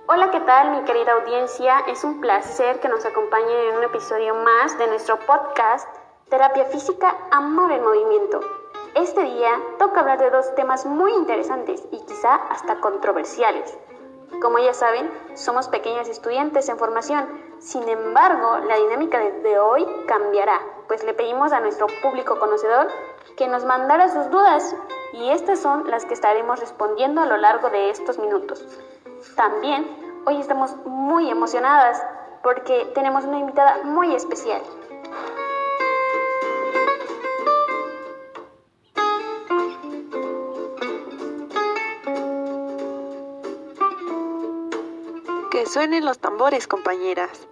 Hola, ¿qué tal, mi querida audiencia? Es un placer que nos acompañen en un episodio más de nuestro podcast Terapia Física, Amor en Movimiento. Este día toca hablar de dos temas muy interesantes y quizá hasta controversiales. Como ya saben, somos pequeñas estudiantes en formación. Sin embargo, la dinámica de hoy cambiará, pues le pedimos a nuestro público conocedor que nos mandara sus dudas y estas son las que estaremos respondiendo a lo largo de estos minutos. También hoy estamos muy emocionadas porque tenemos una invitada muy especial. Que suenen los tambores, compañeras.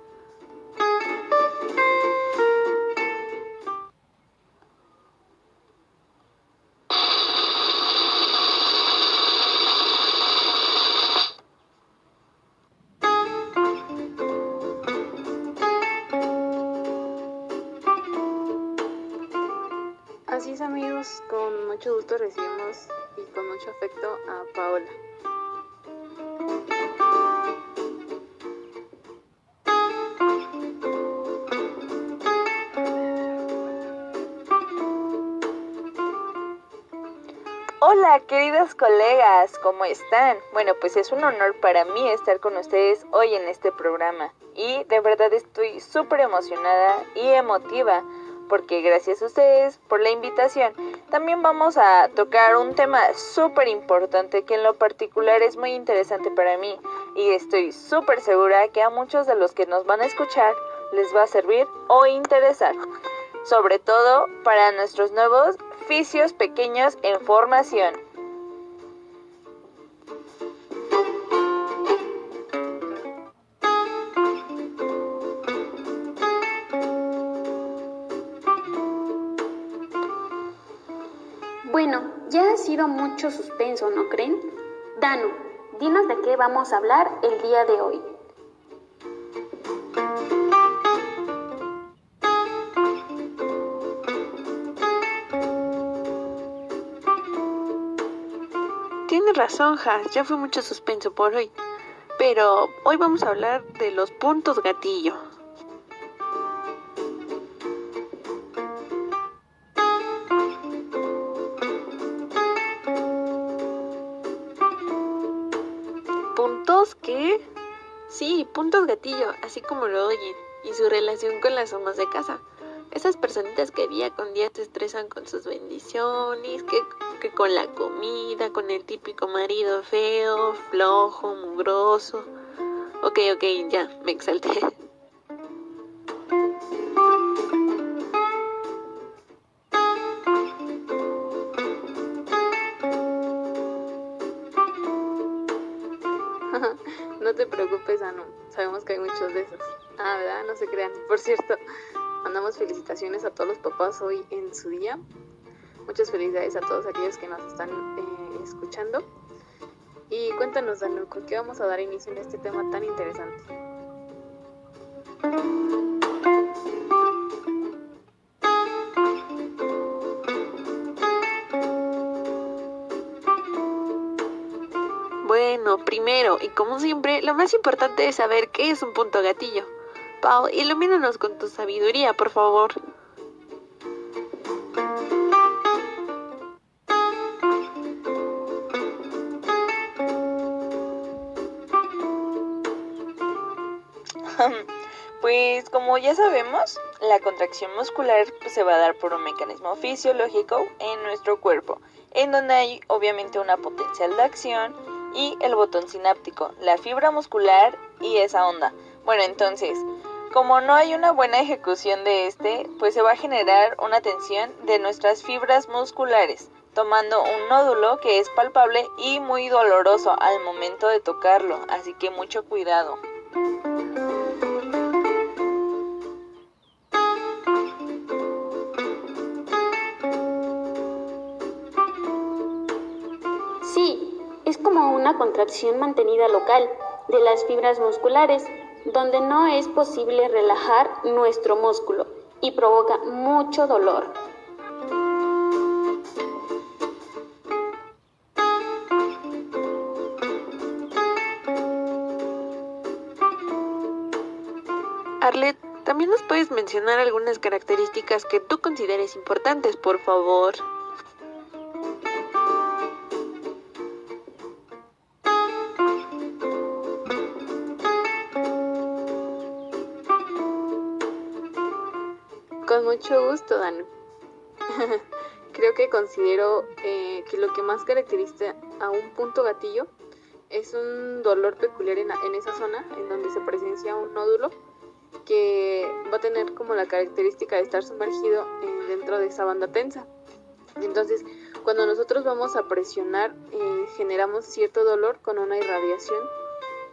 Así es, amigos, con mucho gusto recibimos y con mucho afecto a Paola. Hola, queridas colegas, ¿cómo están? Bueno, pues es un honor para mí estar con ustedes hoy en este programa y de verdad estoy súper emocionada y emotiva porque gracias a ustedes por la invitación. También vamos a tocar un tema súper importante que en lo particular es muy interesante para mí y estoy súper segura que a muchos de los que nos van a escuchar les va a servir o interesar, sobre todo para nuestros nuevos fisios pequeños en formación. Bueno, ya ha sido mucho suspenso, ¿no creen? Danu, dinos de qué vamos a hablar el día de hoy. Tienes razón, Has, ya fue mucho suspenso por hoy. Pero hoy vamos a hablar de los puntos gatillo. ¿Puntos qué? Sí, puntos gatillo, así como lo oyen, y su relación con las amas de casa. Esas personitas que día con día te estresan con sus bendiciones, que con la comida, con el típico marido feo, flojo, mugroso. Ok, ya, me exalté. No te preocupes, Anu, sabemos que hay muchos de esos. ¿Verdad? No se crean. Por cierto, mandamos felicitaciones a todos los papás hoy en su día. Muchas felicidades a todos aquellos que nos están escuchando. Y cuéntanos, Anu, ¿con qué vamos a dar inicio en este tema tan interesante? Bueno, primero, y como siempre, lo más importante es saber qué es un punto gatillo. Pau, ilumínanos con tu sabiduría, por favor. Pues como ya sabemos, la contracción muscular se va a dar por un mecanismo fisiológico en nuestro cuerpo, en donde hay obviamente una potencial de acción y el botón sináptico, la fibra muscular y esa onda. Bueno, entonces, como no hay una buena ejecución de pues se va a generar una tensión de nuestras fibras musculares, tomando un nódulo que es palpable y muy doloroso al momento de tocarlo, así que mucho cuidado. Sí, es como una contracción mantenida local de las fibras musculares, donde no es posible relajar nuestro músculo y provoca mucho dolor. mencionar algunas características que tú consideres importantes, por favor. Con mucho gusto, Danu. Creo que considero que lo que más caracteriza a un punto gatillo es un dolor peculiar en esa zona en donde se presencia un nódulo que va a tener como la característica de estar sumergido dentro de esa banda tensa. Entonces, cuando nosotros vamos a presionar, generamos cierto dolor con una irradiación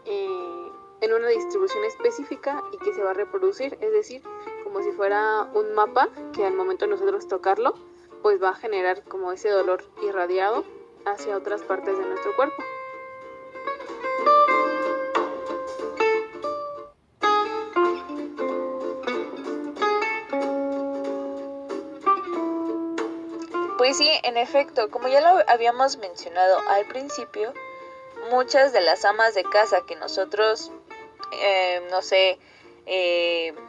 en una distribución específica y que se va a reproducir, es decir, como si fuera un mapa que al momento de nosotros tocarlo, pues va a generar como ese dolor irradiado hacia otras partes de nuestro cuerpo. Pues sí, en efecto, como ya lo habíamos mencionado al principio, muchas de las amas de casa que nosotros,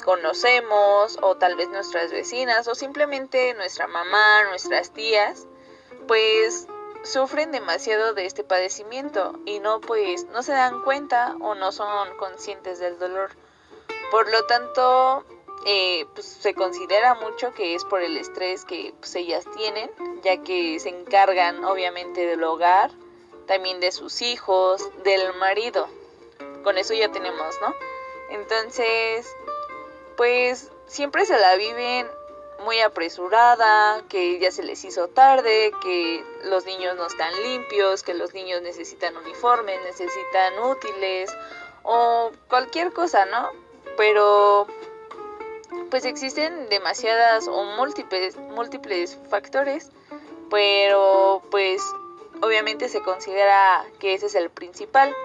conocemos, o tal vez nuestras vecinas, o simplemente nuestra mamá, nuestras tías, pues sufren demasiado de este padecimiento y no se dan cuenta o no son conscientes del dolor. Por lo tanto, pues se considera mucho que es por el estrés que pues ellas tienen, ya que se encargan obviamente del hogar, también de sus hijos, del marido. Con eso ya tenemos, ¿no? Entonces, pues siempre se la viven muy apresurada, que ya se les hizo tarde, que los niños no están limpios, que los niños necesitan uniformes, necesitan útiles o cualquier cosa, ¿no? Pero pues existen demasiadas o múltiples factores, pero pues obviamente se considera que ese es el principal.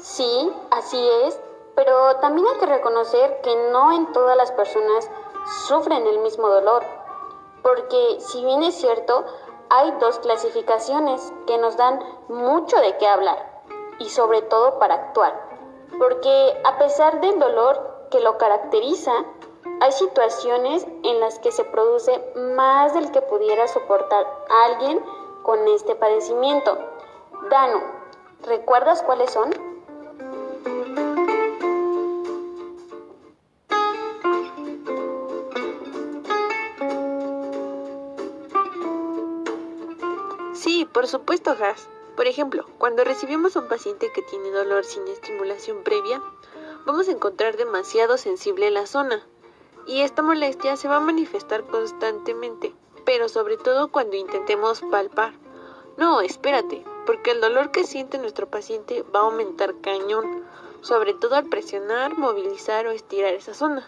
Sí, así es, pero también hay que reconocer que no en todas las personas sufren el mismo dolor, porque si bien es cierto, hay dos clasificaciones que nos dan mucho de qué hablar y sobre todo para actuar, porque a pesar del dolor que lo caracteriza, hay situaciones en las que se produce más del que pudiera soportar alguien con este padecimiento. Danu, ¿recuerdas cuáles son? Sí, por supuesto, Has. Por ejemplo, cuando recibimos a un paciente que tiene dolor sin estimulación previa, vamos a encontrar demasiado sensible la zona. Y esta molestia se va a manifestar constantemente, pero sobre todo cuando intentemos palpar. No, espérate, porque el dolor que siente nuestro paciente va a aumentar cañón, sobre todo al presionar, movilizar o estirar esa zona.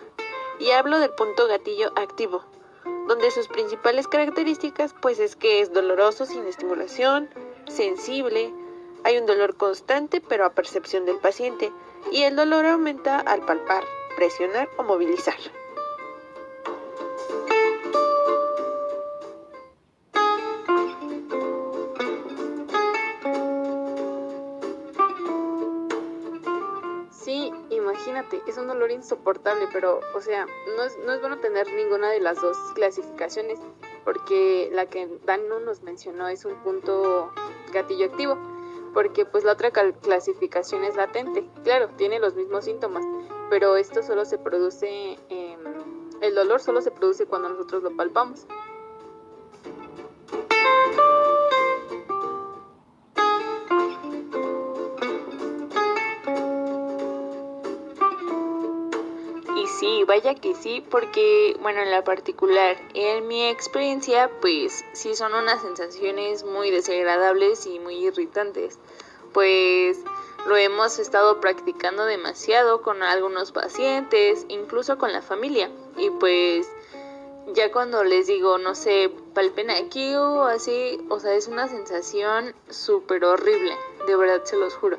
Y hablo del punto gatillo activo, donde sus principales características pues es que es doloroso sin estimulación, sensible, hay un dolor constante pero a percepción del paciente, y el dolor aumenta al palpar, presionar o movilizar. Sí, imagínate, es un dolor insoportable, pero, o sea, no es bueno tener ninguna de las dos clasificaciones, porque la que Danu nos mencionó es un punto gatillo activo, porque pues la otra clasificación es latente. Claro, tiene los mismos síntomas, pero esto solo se produce, el dolor solo se produce cuando nosotros lo palpamos. Y sí, vaya que sí, porque, bueno, en la particular, en mi experiencia, pues sí son unas sensaciones muy desagradables y muy irritantes, pues lo hemos estado practicando demasiado con algunos pacientes, incluso con la familia, y pues ya cuando les digo, no sé, palpen aquí o así, o sea, es una sensación súper horrible, de verdad se los juro.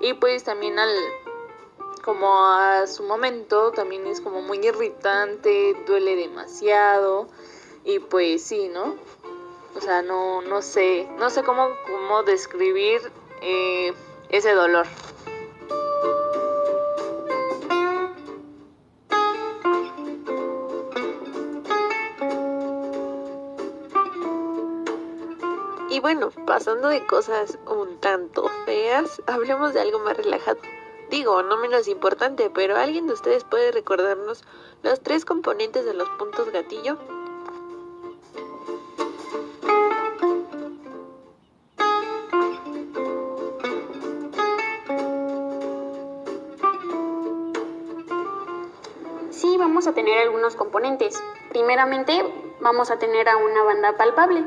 Y pues también como a su momento también es como muy irritante, duele demasiado y pues sí, ¿no? O sea, no sé cómo describir ese dolor. Y bueno, pasando de cosas un tanto feas, hablemos de algo más relajado. Digo, no menos importante, pero ¿alguien de ustedes puede recordarnos los 3 componentes de los puntos gatillo? Sí, vamos a tener algunos componentes. Primeramente, vamos a tener a una banda palpable.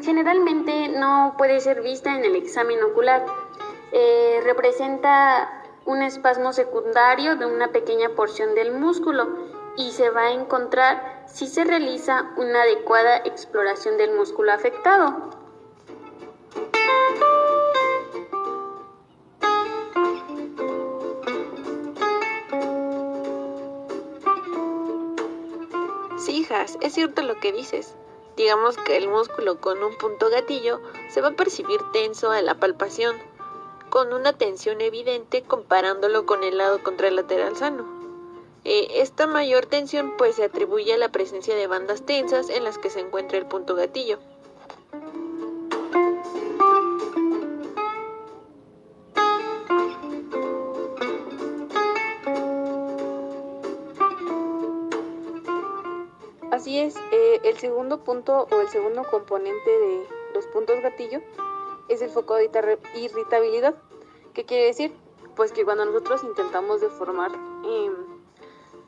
Generalmente no puede ser vista en el examen ocular. Representa un espasmo secundario de una pequeña porción del músculo y se va a encontrar si se realiza una adecuada exploración del músculo afectado. Sí, hijas, es cierto lo que dices. Digamos que el músculo con un punto gatillo se va a percibir tenso a la palpación, con una tensión evidente comparándolo con el lado contralateral sano. Esta mayor tensión pues se atribuye a la presencia de bandas tensas en las que se encuentra el punto gatillo. Así es, el segundo punto o el segundo componente de los puntos gatillo es el foco de irritabilidad. ¿Qué quiere decir? Pues que cuando nosotros intentamos deformar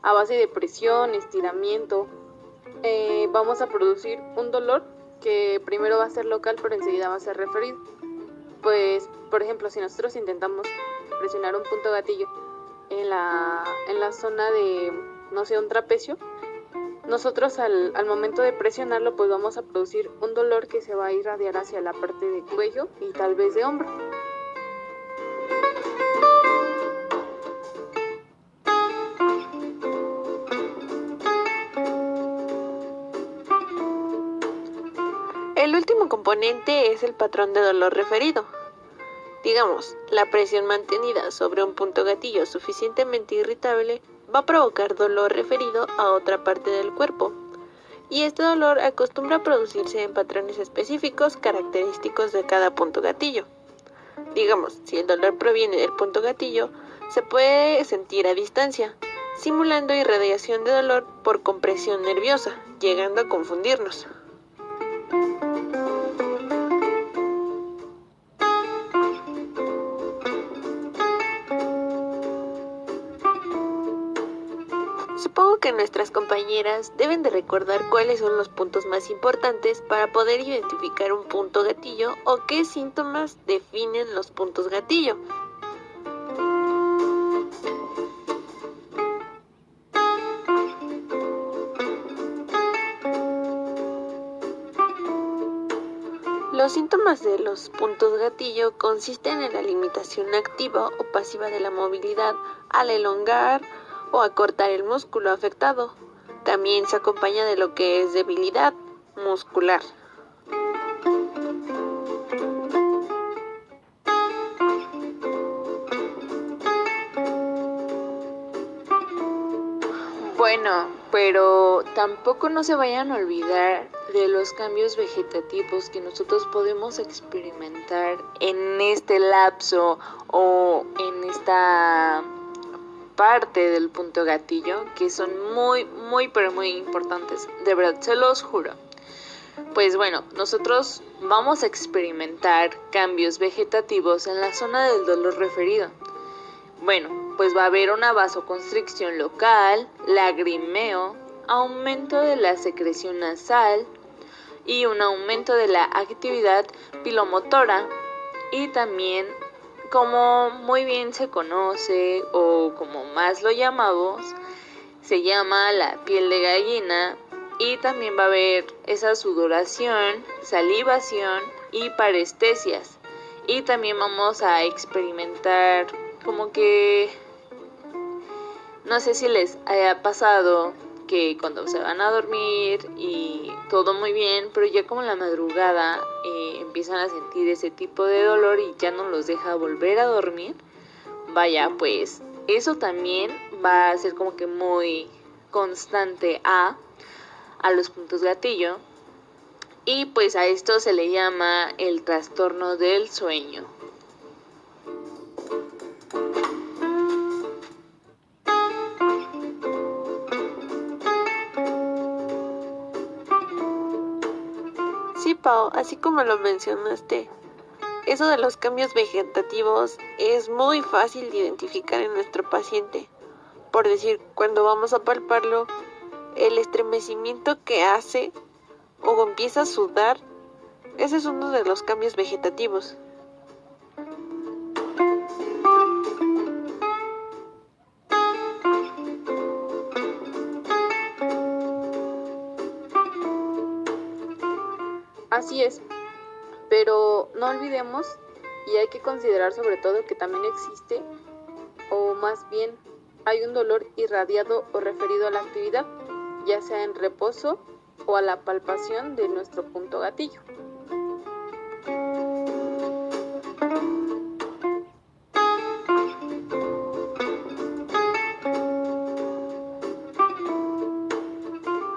a base de presión, estiramiento, vamos a producir un dolor que primero va a ser local pero enseguida va a ser referido. Pues, por ejemplo, si nosotros intentamos presionar un punto gatillo en la zona de, no sé, un trapecio, nosotros al momento de presionarlo pues vamos a producir un dolor que se va a irradiar hacia la parte de cuello y tal vez de hombro. El último componente es el patrón de dolor referido. Digamos, la presión mantenida sobre un punto gatillo suficientemente irritable va a provocar dolor referido a otra parte del cuerpo. Y este dolor acostumbra a producirse en patrones específicos característicos de cada punto gatillo. Digamos, si el dolor proviene del punto gatillo, se puede sentir a distancia, simulando irradiación de dolor por compresión nerviosa, llegando a confundirnos. Supongo que nuestras compañeras deben de recordar cuáles son los puntos más importantes para poder identificar un punto gatillo o qué síntomas definen los puntos gatillo. Los síntomas de los puntos gatillo consisten en la limitación activa o pasiva de la movilidad al elongar o acortar el músculo afectado. También se acompaña de lo que es debilidad muscular. Bueno, pero tampoco no se vayan a olvidar de los cambios vegetativos que nosotros podemos experimentar en este lapso o en esta parte del punto gatillo, que son muy pero muy importantes, de verdad, se los juro. Pues bueno, nosotros vamos a experimentar cambios vegetativos en la zona del dolor referido. Bueno, pues va a haber una vasoconstricción local, lagrimeo, aumento de la secreción nasal y un aumento de la actividad pilomotora, y también, como muy bien se conoce o como más lo llamamos, se llama la piel de gallina, y también va a haber esa sudoración, salivación y parestesias. Y también vamos a experimentar como que, no sé si les haya pasado que cuando se van a dormir y todo muy bien, pero ya como en la madrugada empiezan a sentir ese tipo de dolor y ya no los deja volver a dormir, vaya, pues eso también va a ser como que muy constante a los puntos gatillo, y pues a esto se le llama el trastorno del sueño. Sí, Pau, así como lo mencionaste, eso de los cambios vegetativos es muy fácil de identificar en nuestro paciente. Por decir, cuando vamos a palparlo, el estremecimiento que hace o empieza a sudar, ese es uno de los cambios vegetativos. Así es, pero no olvidemos y hay que considerar sobre todo que también existe, o más bien hay un dolor irradiado o referido a la actividad, ya sea en reposo o a la palpación de nuestro punto gatillo.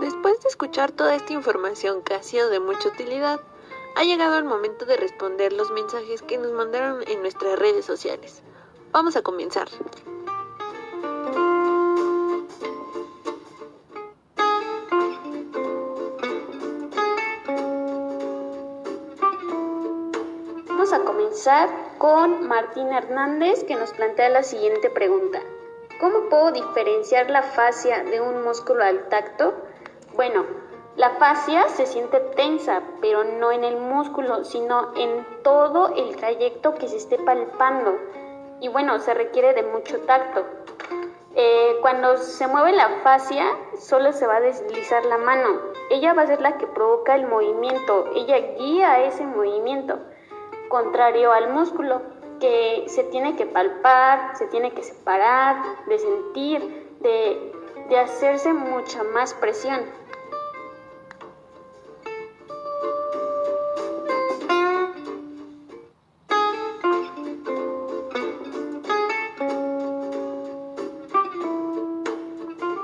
Después de escuchar toda esta información que ha sido de mucha utilidad, ha llegado el momento de responder los mensajes que nos mandaron en nuestras redes sociales. Vamos a comenzar. Vamos a comenzar con Martín Hernández, que nos plantea la siguiente pregunta. ¿Cómo puedo diferenciar la fascia de un músculo al tacto? Bueno, la fascia se siente tensa, pero no en el músculo, sino en todo el trayecto que se esté palpando. Y bueno, se requiere de mucho tacto. Cuando se mueve la fascia, solo se va a deslizar la mano. Ella va a ser la que provoca el movimiento, ella guía ese movimiento. Contrario al músculo, que se tiene que palpar, se tiene que separar, de sentir, de hacerse mucha más presión.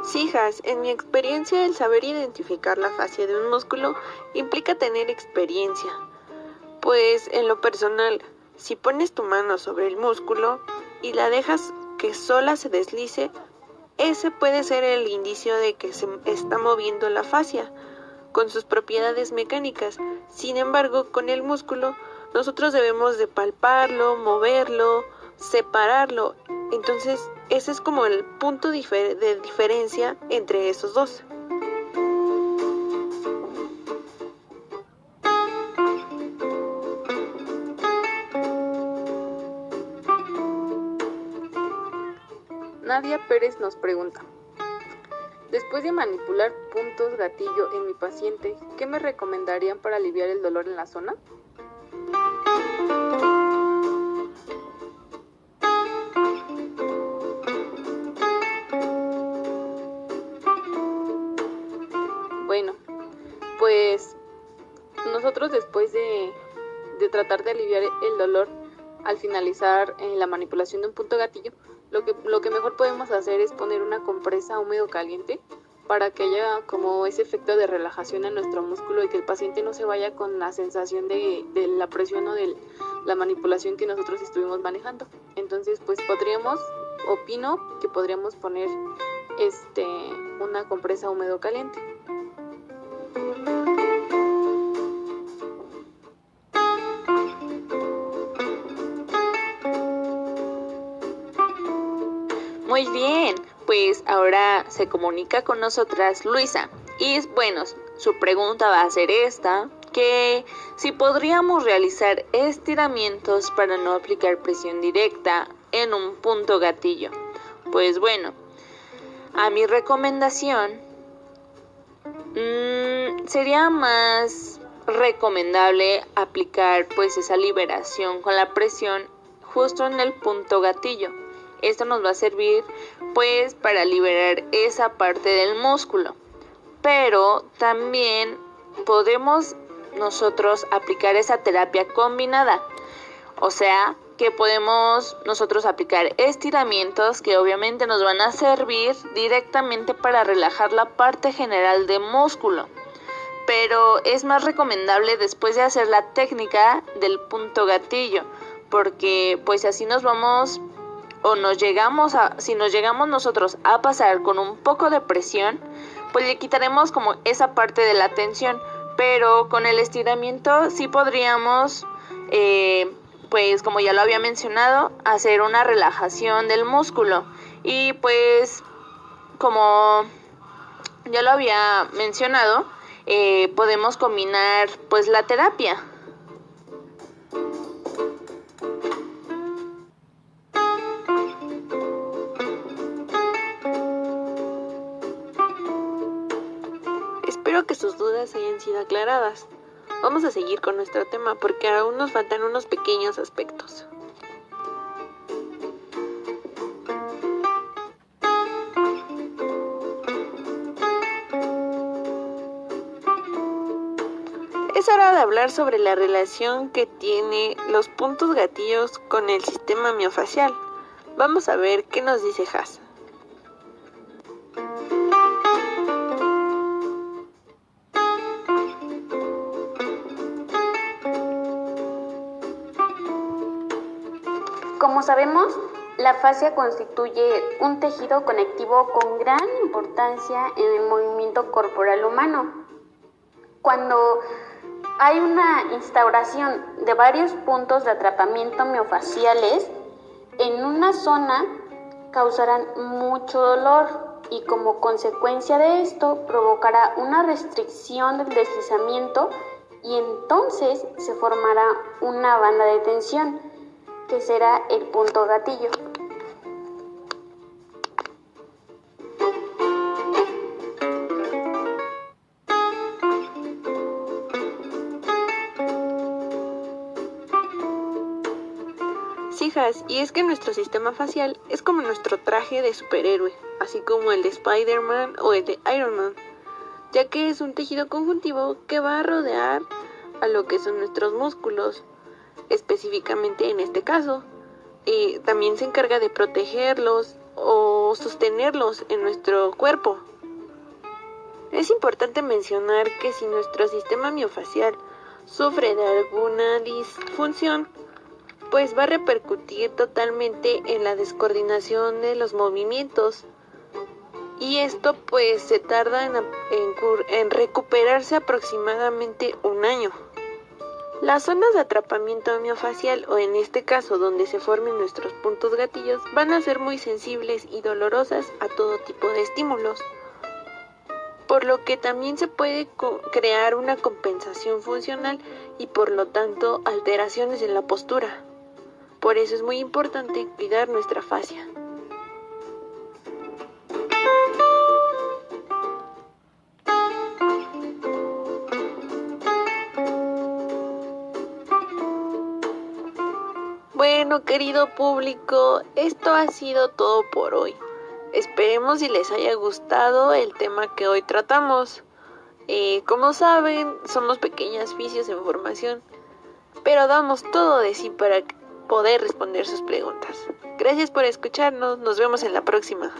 Sí, hijas, en mi experiencia el saber identificar la fascia de un músculo implica tener experiencia. Pues en lo personal, si pones tu mano sobre el músculo y la dejas que sola se deslice, ese puede ser el indicio de que se está moviendo la fascia con sus propiedades mecánicas. Sin embargo, con el músculo, nosotros debemos de palparlo, moverlo, separarlo. Entonces, ese es como el punto de diferencia entre esos dos. Nadia Pérez nos pregunta: después de manipular puntos gatillo en mi paciente, ¿qué me recomendarían para aliviar el dolor en la zona? Bueno, pues nosotros después de tratar de aliviar el dolor al finalizar la manipulación de un punto gatillo, lo que mejor podemos hacer es poner una compresa húmedo caliente para que haya como ese efecto de relajación en nuestro músculo y que el paciente no se vaya con la sensación de la presión o de la manipulación que nosotros estuvimos manejando. Entonces, pues opino que podríamos poner una compresa húmedo caliente. Muy bien, pues ahora se comunica con nosotras Luisa y bueno, su pregunta va a ser esta, que si podríamos realizar estiramientos para no aplicar presión directa en un punto gatillo. Pues bueno, a mi recomendación sería más recomendable aplicar pues esa liberación con la presión justo en el punto gatillo. Esto nos va a servir pues para liberar esa parte del músculo. Pero también podemos nosotros aplicar esa terapia combinada. O sea, que podemos nosotros aplicar estiramientos que obviamente nos van a servir directamente para relajar la parte general del músculo. Pero es más recomendable después de hacer la técnica del punto gatillo, porque pues así nos vamos o si nos llegamos nosotros a pasar con un poco de presión, pues le quitaremos como esa parte de la tensión. Pero con el estiramiento sí podríamos pues como ya lo había mencionado, hacer una relajación del músculo. Y pues como ya lo había mencionado, podemos combinar pues la terapia. Espero que sus dudas hayan sido aclaradas. Vamos a seguir con nuestro tema porque aún nos faltan unos pequeños aspectos. Es hora de hablar sobre la relación que tiene los puntos gatillos con el sistema miofacial. Vamos a ver qué nos dice Has. Como sabemos, la fascia constituye un tejido conectivo con gran importancia en el movimiento corporal humano. Cuando hay una instauración de varios puntos de atrapamiento miofaciales, en una zona causarán mucho dolor y como consecuencia de esto provocará una restricción del deslizamiento y entonces se formará una banda de tensión, que será el punto gatillo. Sí, Has, y es que nuestro sistema facial es como nuestro traje de superhéroe, así como el de Spider-Man o el de Iron Man, ya que es un tejido conjuntivo que va a rodear a lo que son nuestros músculos. Específicamente en este caso, también se encarga de protegerlos o sostenerlos en nuestro cuerpo. Es importante mencionar que si nuestro sistema miofacial sufre de alguna disfunción, pues va a repercutir totalmente en la descoordinación de los movimientos. Y esto pues se tarda en recuperarse aproximadamente un año. Las zonas de atrapamiento miofacial, o en este caso donde se formen nuestros puntos gatillos, van a ser muy sensibles y dolorosas a todo tipo de estímulos, por lo que también se puede crear una compensación funcional y por lo tanto alteraciones en la postura. Por eso es muy importante cuidar nuestra fascia. Bueno, querido público, esto ha sido todo por hoy. Esperemos y les haya gustado el tema que hoy tratamos. Como saben, somos pequeñas fisios en formación, pero damos todo de sí para poder responder sus preguntas. Gracias por escucharnos, nos vemos en la próxima.